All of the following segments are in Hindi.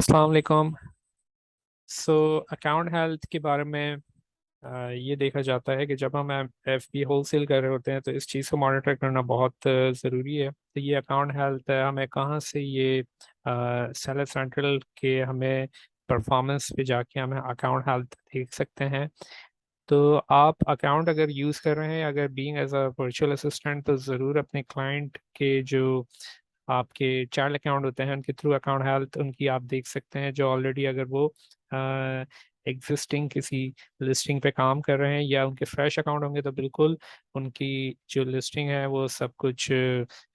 अस्सलाम वालेकुम। सो अकाउंट हेल्थ के बारे में ये देखा जाता है कि जब हम एफ बी होल सेल कर रहे होते हैं तो इस चीज़ को मॉनिटर करना बहुत ज़रूरी है। तो ये अकाउंट हेल्थ है, हमें कहाँ से ये सेलर सेंट्रल के हमें परफॉर्मेंस पे जाके हमें अकाउंट हेल्थ देख सकते हैं। तो आप अकाउंट अगर यूज़ कर रहे हैं, अगर being as a virtual assistant, तो ज़रूर अपने क्लाइंट के जो आपके चाइल्ड अकाउंट होते हैं उनके थ्रू अकाउंट हेल्थ उनकी आप देख सकते हैं, जो ऑलरेडी अगर वो एग्जिस्टिंग किसी लिस्टिंग पे काम कर रहे हैं या उनके फ्रेश अकाउंट होंगे तो बिल्कुल उनकी जो लिस्टिंग है वो सब कुछ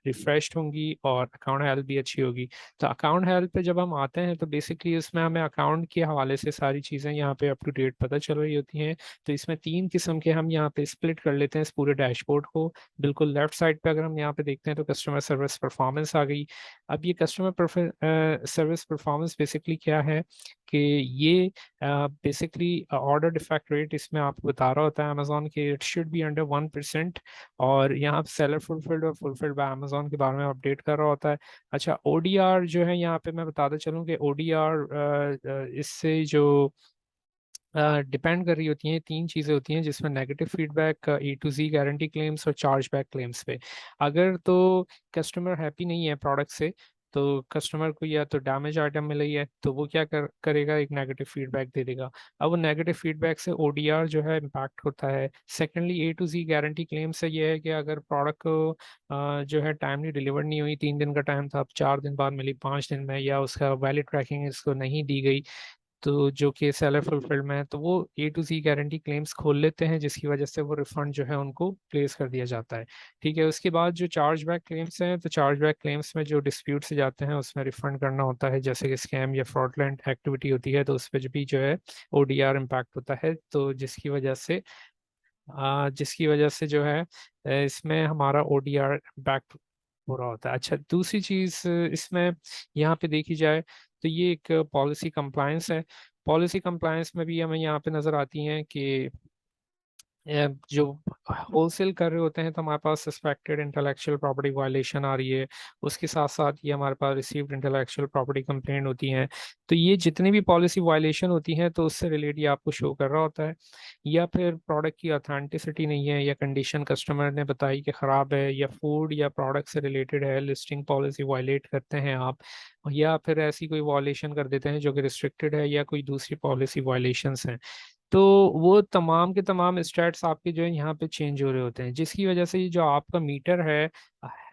रिफ्रेश्ड होंगी और अकाउंट हेल्थ भी अच्छी होगी। तो अकाउंट हेल्थ पे जब हम आते हैं तो बेसिकली इसमें हमें अकाउंट के हवाले से सारी चीज़ें यहाँ पे अप टू डेट पता चल रही होती हैं। तो इसमें तीन किस्म के हम यहाँ पे स्प्लिट कर लेते हैं इस पूरे डैशबोर्ड को। बिल्कुल लेफ्ट साइड पे अगर हम यहाँ पे देखते हैं तो कस्टमर सर्विस परफॉर्मेंस आ गई। अब ये कस्टमर सर्विस परफॉर्मेंस बेसिकली क्या है कि ये बेसिकली ऑर्डर डिफेक्ट रेट इसमें आपको बता रहा होता है अमेजोन के इट शुड बी अंडर 1%। और यहाँ सेलर फुलफिल्ड और फुलफिल्ड बाय अमेजोन के बारे में अपडेट कर रहा होता है। अच्छा, ओडीआर जो है यहाँ पे मैं बताता चलूँ कि ओडीआर इससे जो डिपेंड कर रही होती हैं, तीन चीज़ें होती हैं जिसमें negative feedback, A to Z guarantee claims और चार्जबैक क्लेम्स पे। अगर तो कस्टमर हैप्पी नहीं है प्रोडक्ट से, तो कस्टमर को या तो डैमेज आइटम मिली है तो वो क्या करेगा, एक नेगेटिव फीडबैक दे देगा। अब वो नेगेटिव फीडबैक से ओडीआर जो है इम्पैक्ट होता है। Secondly A to Z guarantee claim से ये है कि अगर प्रोडक्ट को जो है टाइमली डिलीवर नहीं हुई, 3 दिन का टाइम था, अब 4 दिन बाद मिली 5 दिन में, या उसका वैलिड ट्रैकिंग इसको नहीं दी गई, तो जो कि सेलर फुलफिल्ड में है, तो वो A to Z guarantee claims खोल लेते हैं, जिसकी वजह से वो रिफंड जो है उनको प्लेस कर दिया जाता है। ठीक है, उसके बाद जो चार्जबैक क्लेम्स हैं, तो चार्जबैक क्लेम्स में जो डिस्प्यूट से जाते हैं उसमें रिफंड करना होता है, जैसे कि स्कैम या फ्रॉडलेंट एक्टिविटी होती है तो उस पर भी जो है ओडीआर इम्पैक्ट होता है, तो जिसकी वजह से जो है इसमें हमारा ओडीआर इम्पैक्ट हो रहा होता है। अच्छा, दूसरी चीज़ इसमें यहाँ पे देखी जाए तो ये एक पॉलिसी कंप्लायंस है। पॉलिसी कंप्लायंस में भी हमें यहाँ पे नज़र आती हैं कि जो होलसेल कर रहे होते हैं तो हमारे पास सस्पेक्टेड इंटेलेक्चुअल प्रॉपर्टी वायलेशन आ रही है, उसके साथ साथ ये हमारे पास रिसीव्ड इंटेलेक्चुअल प्रॉपर्टी कंप्लेंट होती हैं। तो ये जितनी भी पॉलिसी वायलेशन होती हैं तो उससे रिलेटेड ये आपको शो कर रहा होता है। या फिर प्रोडक्ट की ऑथेंटिसिटी नहीं है, या कंडीशन कस्टमर ने बताई कि ख़राब है, या फूड या प्रोडक्ट से रिलेटेड है, लिस्टिंग पॉलिसी वायलेट करते हैं आप, या फिर ऐसी कोई वायलेशन कर देते हैं जो कि रिस्ट्रिक्टेड है, या कोई दूसरी पॉलिसी वायलेशंस हैं, तो वो तमाम के तमाम स्टैट्स आपके जो है यहाँ पे चेंज हो रहे होते हैं, जिसकी वजह से ये जो आपका मीटर है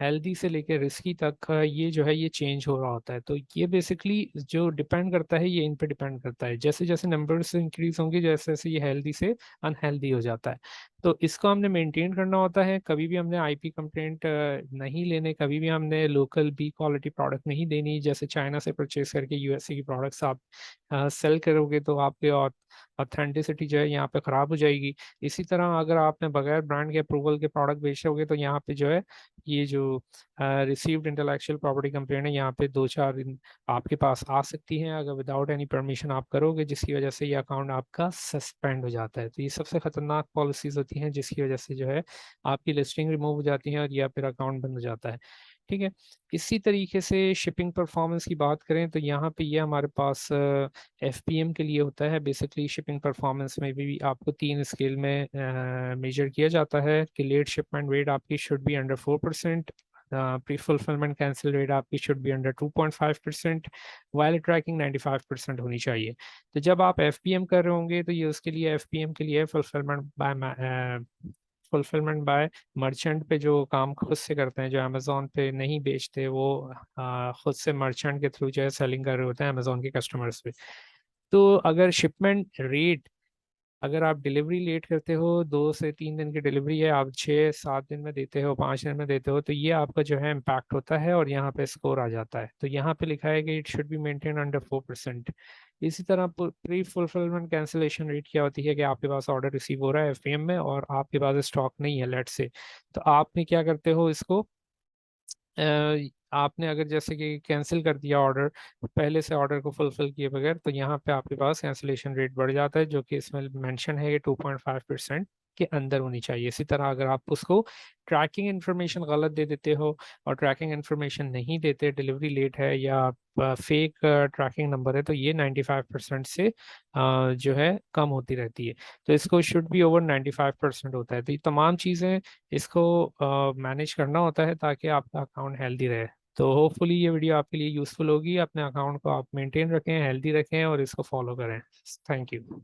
हेल्दी से लेकर रिस्की तक ये जो है ये चेंज हो रहा होता है। तो ये बेसिकली जो डिपेंड करता है ये इन पे डिपेंड करता है, जैसे जैसे नंबर्स इंक्रीज होंगे जैसे जैसे ये हेल्दी से अनहेल्दी हो जाता है। तो इसको हमने मेंटेन करना होता है। कभी भी हमने आईपी कंप्लेंट नहीं लेने, कभी भी हमने लोकल बी क्वालिटी प्रोडक्ट नहीं देनी, जैसे चाइना से परचेज करके यूएसए की प्रोडक्ट्स आप सेल करोगे तो आपके ऑथेंटिसिटी जो है यहाँ पे ख़राब हो जाएगी। इसी तरह अगर आपने बगैर ब्रांड के अप्रूवल के प्रोडक्ट बेचोगे तो यहाँ पे जो है ये जो रिसीव्ड इंटेलेक्चुअल प्रॉपर्टी कंप्लेंट है यहाँ पे 2-4 दिन आपके पास आ सकती हैं अगर विदाउट एनी परमिशन आप करोगे, जिसकी वजह से ये अकाउंट आपका सस्पेंड हो जाता है। तो ये सबसे खतरनाक पॉलिसीज होती हैं जिसकी वजह से जो है आपकी लिस्टिंग रिमूव हो जाती है और या फिर अकाउंट बंद हो जाता है। ठीक है, इसी तरीके से शिपिंग परफॉर्मेंस की बात करें तो यहाँ पे ये हमारे पास एफपीएम के लिए होता है। बेसिकली शिपिंग परफॉर्मेंस में भी आपको 3 स्केल में मेजर किया जाता है कि लेट शिपमेंट रेट आपकी should be under 4%, pre fulfilment cancel rate आपकी should be under 2.5%, valid tracking 95% होनी चाहिए। तो जब आप एफपीएम कर रहे होंगे तो ये उसके लिए एफपीएम के लिए फुलफिलमेंट बाय मर्चेंट पे जो काम खुद से करते हैं, जो अमेजोन पे नहीं बेचते, वो खुद से मर्चेंट के थ्रू जो है सेलिंग कर रहे होते हैं अमेजोन के कस्टमर्स पे। तो अगर शिपमेंट रेट, अगर आप डिलीवरी लेट करते हो, 2 से 3 दिन की डिलीवरी है, आप 6-7 दिन में देते हो, 5 दिन में देते हो, तो ये आपका जो है इम्पैक्ट होता है और यहाँ पे स्कोर आ जाता है। तो यहाँ पे लिखा है कि it should be maintain under 4%। इसी तरह प्री फुलफिलमेंट कैंसिलेशन रेट क्या होती है कि आपके पास ऑर्डर रिसीव हो रहा है एफएम में और आपके पास स्टॉक नहीं है लेट से, तो आपने क्या करते हो इसको, आपने अगर जैसे कि कैंसिल कर दिया ऑर्डर, पहले से ऑर्डर को फुलफिल किए बगैर, तो यहाँ पे आपके पास कैंसिलेशन रेट बढ़ जाता है जो कि इसमें मेंशन है कि 2.5%। के अंदर होनी चाहिए। इसी तरह अगर आप उसको ट्रैकिंग इन्फॉर्मेशन गलत दे देते हो और ट्रैकिंग इन्फॉर्मेशन नहीं देते, डिलीवरी लेट है या फेक ट्रैकिंग नंबर है, तो ये 95% से जो है कम होती रहती है। तो इसको शुड बी ओवर 95% होता है। तो ये तमाम चीज़ें इसको मैनेज करना होता है ताकि आपका अकाउंट हेल्दी रहे। तो होपफुली ये वीडियो आपके लिए यूज़फुल होगी। अपने अकाउंट को आप मेंटेन रखें, हेल्दी रखें और इसको फॉलो करें। Thank you.